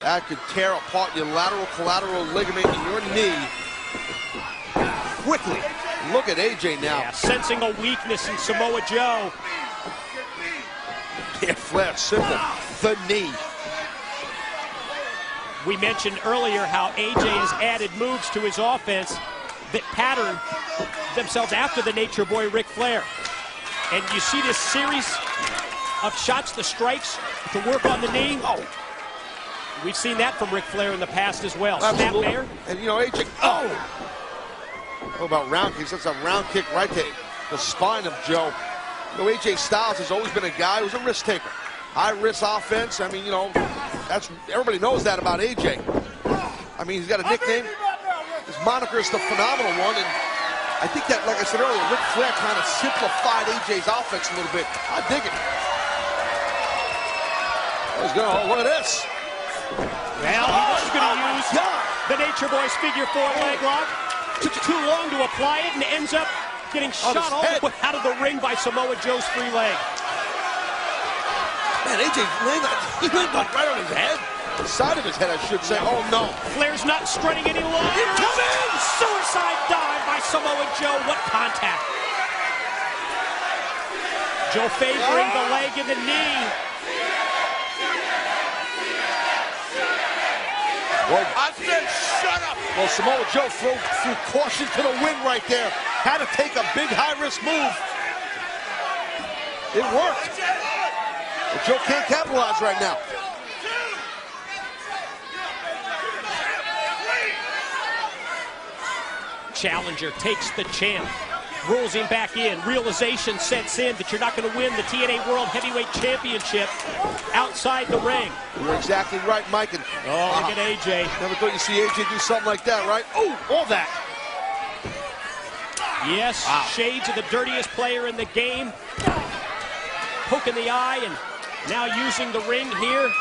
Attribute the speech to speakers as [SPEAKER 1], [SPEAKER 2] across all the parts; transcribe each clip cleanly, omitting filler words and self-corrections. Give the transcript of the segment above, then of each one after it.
[SPEAKER 1] That could tear apart your lateral collateral ligament in your knee quickly. Look at AJ now.
[SPEAKER 2] Yeah, sensing a weakness in Samoa Joe.
[SPEAKER 1] Yeah, Flair, simple. The knee.
[SPEAKER 2] We mentioned earlier how AJ has added moves to his offense that pattern themselves after the Nature Boy Ric Flair. And you see this series of shots, the strikes, to work on the knee. Oh. We've seen that from Ric Flair in the past as well.
[SPEAKER 1] Absolutely.
[SPEAKER 2] Snap there.
[SPEAKER 1] And you know, AJ, what about round kicks? That's a round kick right to the spine of Joe. You know, AJ Styles has always been a guy who's a risk taker. High risk offense. I mean, you know, that's everybody knows that about AJ. I mean, he's got a nickname. His moniker is the phenomenal one, and I think that, like I said earlier, Ric Flair kind of simplified AJ's offense a little bit. I dig it. Look at this.
[SPEAKER 2] Well, he was going to use the Nature Boy's figure 4 leg lock. Took too long to apply it and ends up getting shot all the way out of the ring by Samoa Joe's free leg.
[SPEAKER 1] Man, AJ landed right on his head. The side of his head, I should say. Oh, no.
[SPEAKER 2] Flair's not strutting any longer. Suicide dive by Samoa Joe. What contact. Joe favoring the leg and the knee.
[SPEAKER 1] Well, I said shut up. Well, Samoa Joe threw caution to the wind right there. Had to take a big high-risk move. It worked. But Joe can't capitalize right now.
[SPEAKER 2] Challenger takes the champ. Rolls him back in. Realization sets in that you're not going to win the TNA World Heavyweight Championship outside the ring.
[SPEAKER 1] You're exactly right, Mike. And,
[SPEAKER 2] look at AJ.
[SPEAKER 1] Never thought you'd see AJ do something like that, right? Oh, all that.
[SPEAKER 2] Yes, shades of the dirtiest player in the game. Poking the eye and now using the ring here.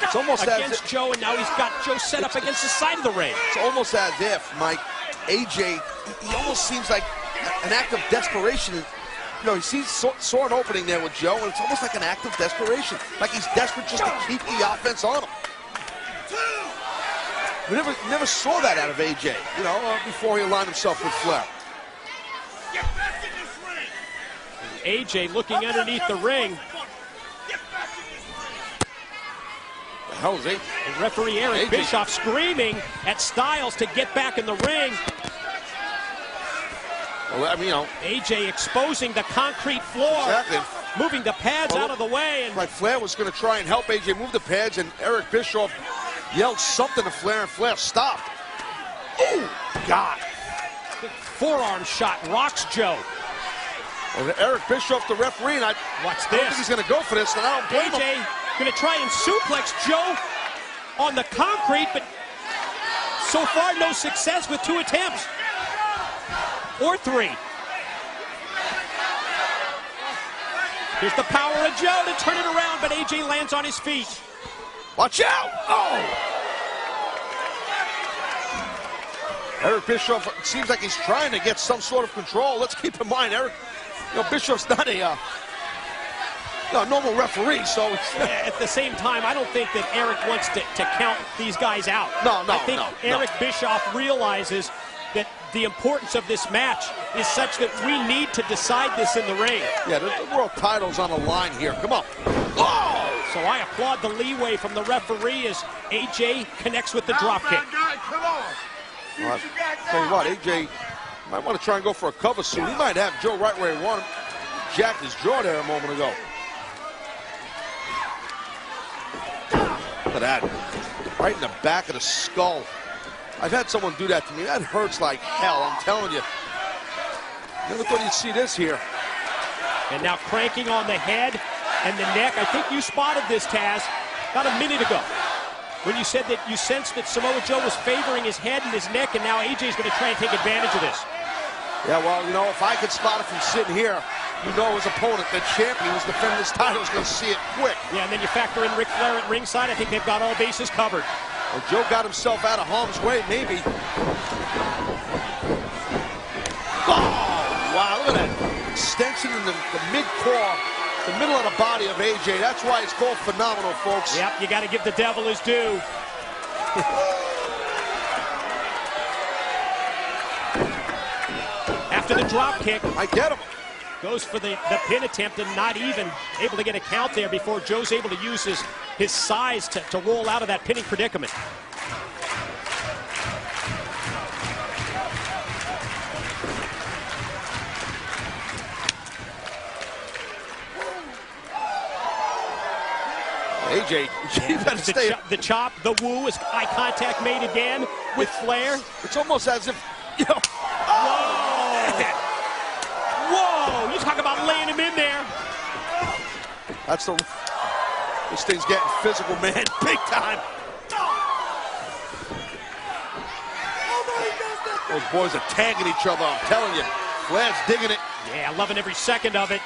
[SPEAKER 1] It's almost
[SPEAKER 2] against Joe, and now he's got Joe set up against the side of the ring.
[SPEAKER 1] It's almost as if, Mike, AJ, he almost seems like an act of desperation. You know, he sees saw an opening there with Joe, and it's almost like an act of desperation. Like he's desperate just to keep the offense on him. We never saw that out of AJ, you know, before he aligned himself with Flair.
[SPEAKER 2] AJ looking underneath the ring.
[SPEAKER 1] The hell is AJ?
[SPEAKER 2] The referee Eric Bischoff screaming at Styles to get back in the ring.
[SPEAKER 1] Well, I mean, you know,
[SPEAKER 2] AJ exposing the concrete floor.
[SPEAKER 1] Exactly.
[SPEAKER 2] Moving the pads out of the way. And
[SPEAKER 1] like Flair was going to try and help AJ move the pads, and Eric Bischoff yelled something to Flair, and Flair stopped. Oh, God.
[SPEAKER 2] The forearm shot rocks Joe.
[SPEAKER 1] Well, Eric Bischoff, the referee, and
[SPEAKER 2] watch this.
[SPEAKER 1] I don't think he's going to go for this, and I don't blame
[SPEAKER 2] AJ
[SPEAKER 1] him.
[SPEAKER 2] Going to try and suplex Joe on the concrete, but so far no success with 2 attempts. Or 3. Here's the power of Joe to turn it around, but AJ lands on his feet.
[SPEAKER 1] Watch out! Oh! Eric Bischoff seems like he's trying to get some sort of control. Let's keep in mind, Eric, you know, Bischoff's not a normal referee, so
[SPEAKER 2] at the same time, I don't think that Eric wants to count these guys out.
[SPEAKER 1] I
[SPEAKER 2] think Eric Bischoff realizes that the importance of this match is such that we need to decide this in the ring.
[SPEAKER 1] Yeah, the world title's on the line here. Come on. Oh!
[SPEAKER 2] So I applaud the leeway from the referee as AJ connects with the drop kick.
[SPEAKER 3] Come on.
[SPEAKER 1] Tell you what, AJ might want to try and go for a cover soon. He might have Joe right where he wanted him. Jacked his jaw there a moment ago. Look at that. Right in the back of the skull. I've had someone do that to me. That hurts like hell, I'm telling you. Never thought you'd see this here.
[SPEAKER 2] And now cranking on the head and the neck. I think you spotted this, Taz, about a minute ago, when you said that you sensed that Samoa Joe was favoring his head and his neck, and now AJ's going to try and take advantage of this.
[SPEAKER 1] Yeah, well, you know, if I could spot it from sitting here, you know his opponent, the champion who's defending his title, is going to see it quick.
[SPEAKER 2] Yeah, and then you factor in Ric Flair at ringside. I think they've got all bases covered.
[SPEAKER 1] Well, Joe got himself out of harm's way, maybe. Oh, wow, look at that. Extension in the mid-core The middle of the body of AJ. That's why it's called phenomenal, folks.
[SPEAKER 2] Yep, you got to give the devil his due. After the drop kick,
[SPEAKER 1] I get him.
[SPEAKER 2] Goes for the pin attempt and not even able to get a count there before Joe's able to use his size to roll out of that pinning predicament.
[SPEAKER 1] AJ, you better stay.
[SPEAKER 2] The chop, the woo, is eye contact made again with Flair.
[SPEAKER 1] It's almost as if, you know.
[SPEAKER 2] Whoa! Whoa! You talk about laying him in there.
[SPEAKER 1] That's the. This thing's getting physical, man. Big time. Those boys are tagging each other, I'm telling you. Flair's digging it.
[SPEAKER 2] Yeah, loving every second of it.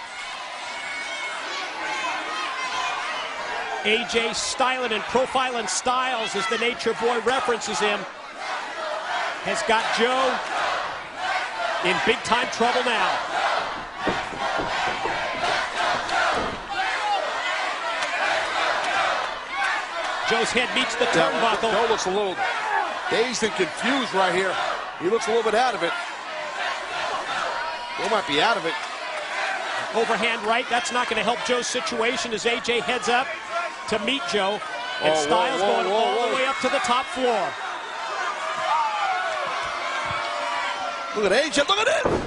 [SPEAKER 2] AJ styling and profiling Styles, as the Nature Boy references him, has got Joe in big time trouble now. Joe's head meets the turnbuckle.
[SPEAKER 1] Joe looks a little dazed and confused right here. He looks a little bit out of it. Joe might be out of it.
[SPEAKER 2] Overhand right, that's not going to help Joe's situation as AJ heads up to meet Joe. And Styles going all the way up to the top floor.
[SPEAKER 1] Look at AJ, look at it!